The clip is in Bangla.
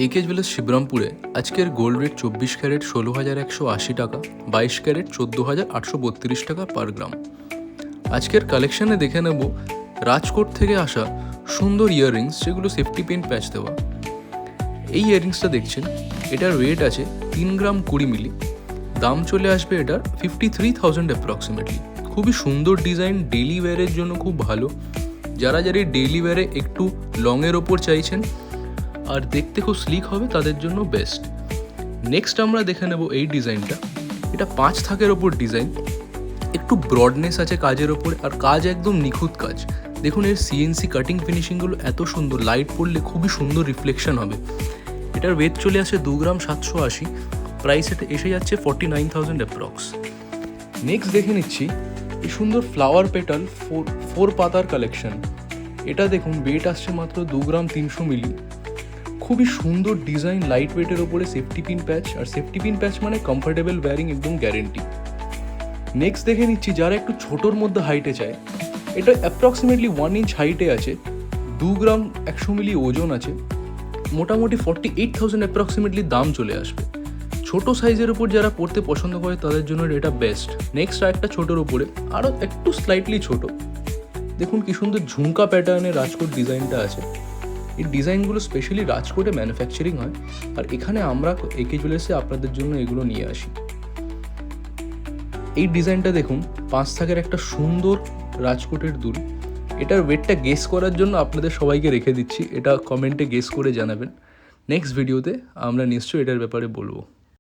একে জুয়েলার্স শিবরামপুরে আজকের গোল্ড রেট 24 ক্যারেট 16,180 টাকা, 22 ক্যারেট 14,832 টাকা পার গ্রাম। আজকের কালেকশানে দেখে নেব রাজকোট থেকে আসা সুন্দর ইয়াররিংস, যেগুলো সেফটি পিন প্যাচ দেওয়া। এই ইয়াররিংসটা দেখছেন, এটার ওয়েট আছে 3 গ্রাম 20 মিলি। দাম চলে আসবে এটার 53,000 অ্যাপ্রক্সিমেটলি। খুবই সুন্দর ডিজাইন, ডেইলি ওয়্যারের জন্য খুব ভালো। যারা ডেইলি ওয়্যারে একটু লংয়ের ওপর চাইছেন আর দেখতে খুব স্লিক হবে, তাদের জন্য বেস্ট। নেক্সট আমরা দেখে নেব এই ডিজাইনটা। এটা 5 থাকের ওপর ডিজাইন, একটু ব্রডনেস আছে কাজের ওপর, আর কাজ একদম নিখুঁত কাজ। দেখুন এর সিএনসি কাটিং ফিনিশিংগুলো এত সুন্দর, লাইট পড়লে খুবই সুন্দর রিফ্লেকশন হবে। এটার ওয়েট চলে আসে 2 গ্রাম 780, প্রাইস এটা এসে যাচ্ছে 49,000 অ্যাপ্রক্স। নেক্সট দেখে নিচ্ছি এই সুন্দর ফ্লাওয়ার পেটাল 4 পাতার কালেকশন। এটা দেখুন ওয়েট আসছে মাত্র 2 গ্রাম 300 মিলি। খুবই সুন্দর ডিজাইন, লাইট ওয়েটের ওপরে সেফটি পিন প্যাচ, আর সেফটি পিন প্যাচ মানে কমফোর্টেবল ওয়্যারিং, একদম গ্যারেন্টি। নেক্সট দেখে নিচ্ছি যারা একটু ছোটোর মধ্যে হাইটে চায়, এটা অ্যাপ্রক্সিমেটলি 1 ইঞ্চ হাইটে আছে, 2 গ্রাম 100 মিলি ওজন আছে, মোটামুটি 48,000 অ্যাপ্রক্সিমেটলি দাম চলে আসবে। ছোটো সাইজের ওপর যারা পড়তে পছন্দ করে তাদের জন্য এটা বেস্ট। নেক্সট আরেকটা ছোটোর ওপরে আরও একটু স্লাইটলি ছোট, দেখুন কি সুন্দর ঝুমকা প্যাটার্নের রাজকোট ডিজাইনটা আছে। এই ডিজাইনগুলো স্পেশালি রাজকোটে ম্যানুফ্যাকচারিং হয়, আর এখানে আমরা একে জুয়েলার্সে আপনাদের জন্য এগুলো নিয়ে আসি। এই ডিজাইনটা দেখুন 5 থাকের একটা সুন্দর রাজকোটের দুল। এটার ওয়েটটা গেস করার জন্য আপনাদের সবাইকে রেখে দিচ্ছি, এটা কমেন্টে গেস করে জানাবেন। নেক্সট ভিডিওতে আমরা নিশ্চয়ই এটার ব্যাপারে বলবো।